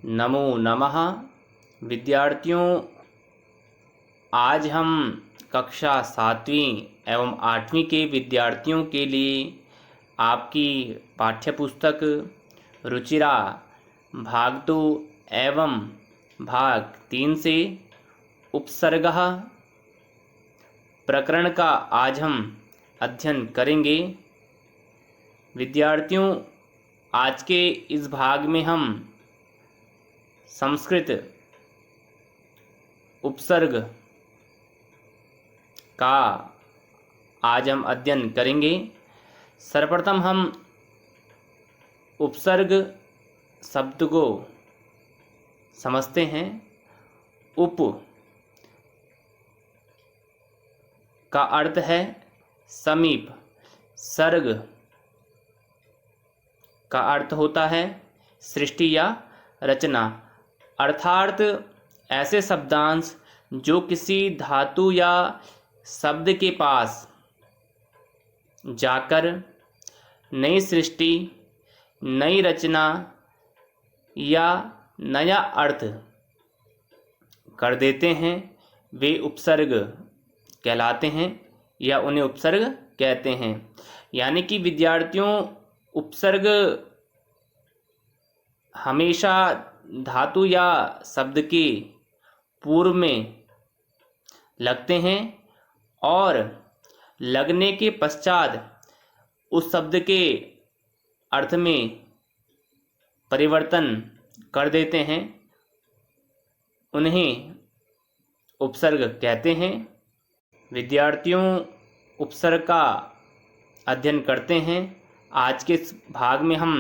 नमो नमः। विद्यार्थियों, आज हम कक्षा 7वीं एवं 8वीं के विद्यार्थियों के लिए आपकी पाठ्यपुस्तक रुचिरा भाग 2 एवं भाग 3 से उपसर्गः प्रकरण का आज हम अध्ययन करेंगे। विद्यार्थियों, आज के इस भाग में हम संस्कृत उपसर्ग का आज हम अध्ययन करेंगे। सर्वप्रथम हम उपसर्ग शब्द को समझते हैं। उप का अर्थ है समीप, सर्ग का अर्थ होता है सृष्टि या रचना, अर्थात ऐसे शब्दांश जो किसी धातु या शब्द के पास जाकर नई सृष्टि, नई रचना या नया अर्थ कर देते हैं, वे उपसर्ग कहलाते हैं या उन्हें उपसर्ग कहते हैं। यानी कि विद्यार्थियों, उपसर्ग हमेशा धातु या शब्द के पूर्व में लगते हैं और लगने के पश्चात उस शब्द के अर्थ में परिवर्तन कर देते हैं, उन्हें उपसर्ग कहते हैं। विद्यार्थियों, उपसर्ग का अध्ययन करते हैं। आज के इस भाग में हम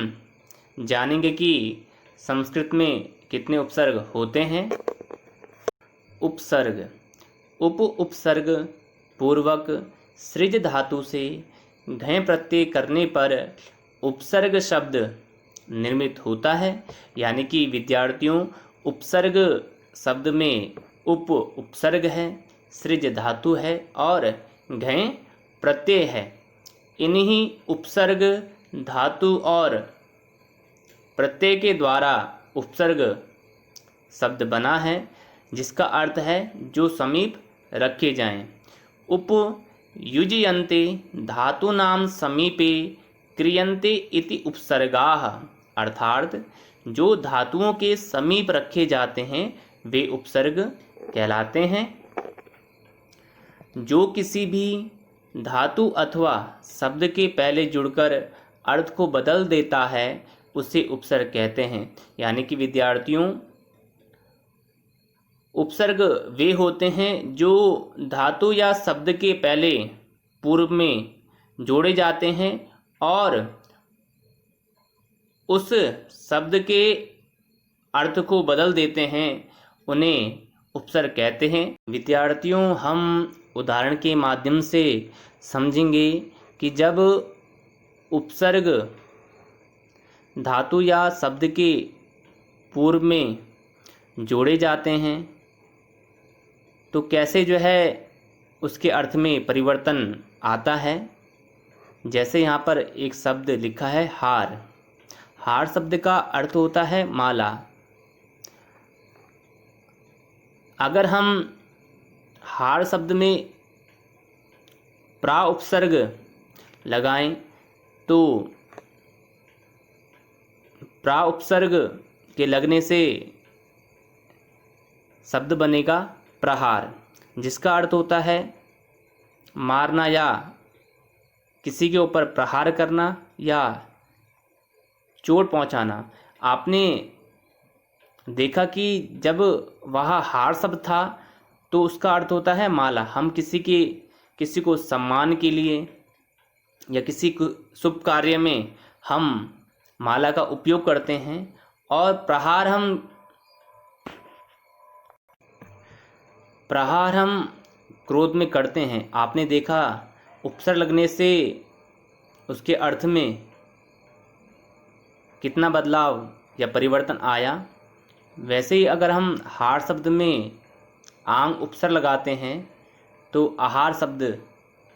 जानेंगे कि संस्कृत में कितने उपसर्ग होते हैं। उपसर्ग, उप उपसर्ग पूर्वक सृज धातु से घय प्रत्यय करने पर उपसर्ग शब्द निर्मित होता है। यानी कि विद्यार्थियों, उपसर्ग शब्द में उप उपसर्ग है, सृज धातु है और घय प्रत्यय है। इन्हीं उपसर्ग धातु और प्रत्यय के द्वारा उपसर्ग शब्द बना है, जिसका अर्थ है जो समीप रखे जाएं। उप युज्यन्ते धातूनां समीपे क्रियन्ते इति उपसर्गाः, अर्थात जो धातुओं के समीप रखे जाते हैं वे उपसर्ग कहलाते हैं। जो किसी भी धातु अथवा शब्द के पहले जुड़कर अर्थ को बदल देता है उसे उपसर्ग कहते हैं। यानी कि विद्यार्थियों, उपसर्ग वे होते हैं जो धातु या शब्द के पहले पूर्व में जोड़े जाते हैं और उस शब्द के अर्थ को बदल देते हैं, उन्हें उपसर्ग कहते हैं। विद्यार्थियों, हम उदाहरण के माध्यम से समझेंगे कि जब उपसर्ग धातु या शब्द के पूर्व में जोड़े जाते हैं तो कैसे जो है उसके अर्थ में परिवर्तन आता है। जैसे यहाँ पर एक शब्द लिखा है हार। हार शब्द का अर्थ होता है माला। अगर हम हार शब्द में प्रा उपसर्ग लगाएं तो प्रा उपसर्ग के लगने से शब्द बनेगा प्रहार, जिसका अर्थ होता है मारना या किसी के ऊपर प्रहार करना या चोट पहुंचाना। आपने देखा कि जब वहाँ हार शब्द था तो उसका अर्थ होता है माला। हम किसी को सम्मान के लिए या किसी को शुभ कार्य में हम माला का उपयोग करते हैं। और प्रहार हम क्रोध में करते हैं। आपने देखा उपसर्ग लगने से उसके अर्थ में कितना बदलाव या परिवर्तन आया। वैसे ही अगर हम हार शब्द में आंग उपसर्ग लगाते हैं तो आहार शब्द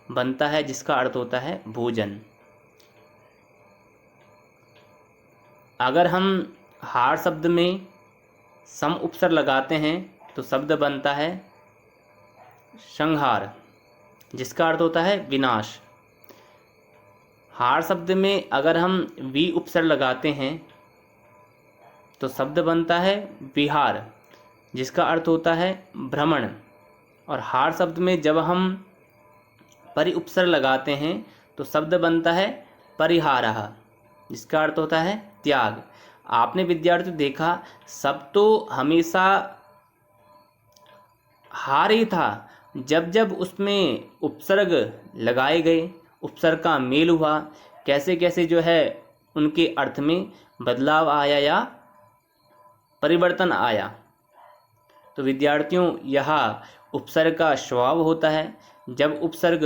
बनता है, जिसका अर्थ होता है भोजन। अगर हम हार शब्द में सम उपसर्ग लगाते हैं तो शब्द बनता है संहार, जिसका अर्थ होता है विनाश। हार शब्द में अगर हम वी उपसर्ग लगाते हैं तो शब्द बनता है विहार, जिसका अर्थ होता है भ्रमण। और हार शब्द में जब हम परि उपसर्ग लगाते हैं तो शब्द बनता है परिहारः, जिसका अर्थ होता है त्याग। आपने विद्यार्थी देखा, सब तो हमेशा हार ही था, जब जब उसमें उपसर्ग लगाए गए, उपसर्ग का मेल हुआ, कैसे कैसे जो है उनके अर्थ में बदलाव आया या परिवर्तन आया। तो विद्यार्थियों, यह उपसर्ग का स्वभाव होता है। जब उपसर्ग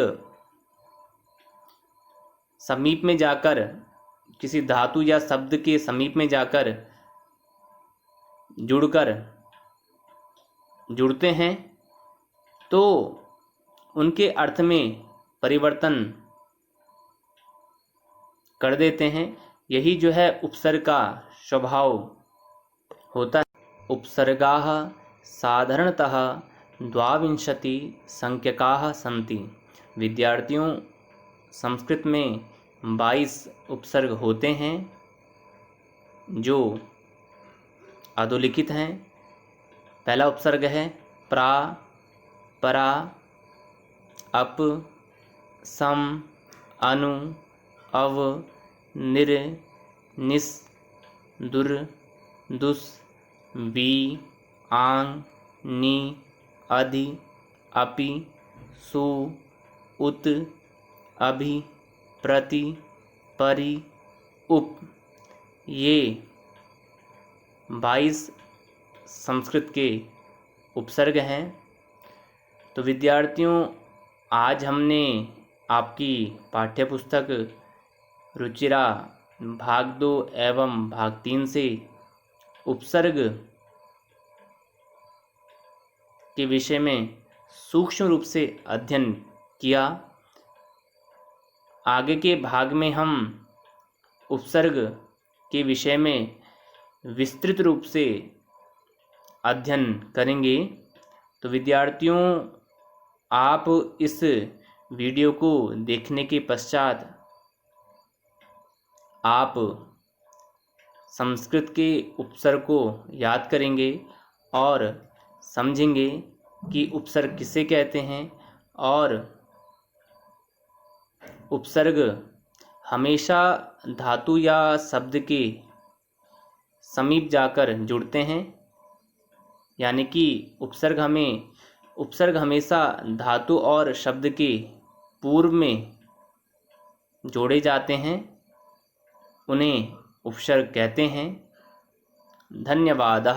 समीप में जाकर, किसी धातु या शब्द के समीप में जाकर जुड़ते हैं तो उनके अर्थ में परिवर्तन कर देते हैं। यही जो है उपसर्ग का स्वभाव होता है। उपसर्गाः साधारणतः द्वाविंशति संख्यकाः सन्ति। विद्यार्थियों, संस्कृत में 22 उपसर्ग होते हैं जो अधोलिखित हैं। पहला उपसर्ग है प्रा, परा, अप, सम, अनु, अव, निर, निस, दुर, दुस, बी, आंग, नी, अधि, अपि, सु, उत, अभि, प्रति, परि, उप। ये 22 संस्कृत के उपसर्ग हैं। तो विद्यार्थियों, आज हमने आपकी पाठ्यपुस्तक रुचिरा भाग 2 एवं भाग 3 से उपसर्ग के विषय में सूक्ष्म रूप से अध्ययन किया। आगे के भाग में हम उपसर्ग के विषय में विस्तृत रूप से अध्ययन करेंगे। तो विद्यार्थियों, आप इस वीडियो को देखने के पश्चात आप संस्कृत के उपसर्ग को याद करेंगे और समझेंगे कि उपसर्ग किसे कहते हैं, और उपसर्ग हमेशा धातु या शब्द के समीप जाकर जुड़ते हैं। यानी कि उपसर्ग हमेशा धातु और शब्द के पूर्व में जोड़े जाते हैं, उन्हें उपसर्ग कहते हैं। धन्यवाद।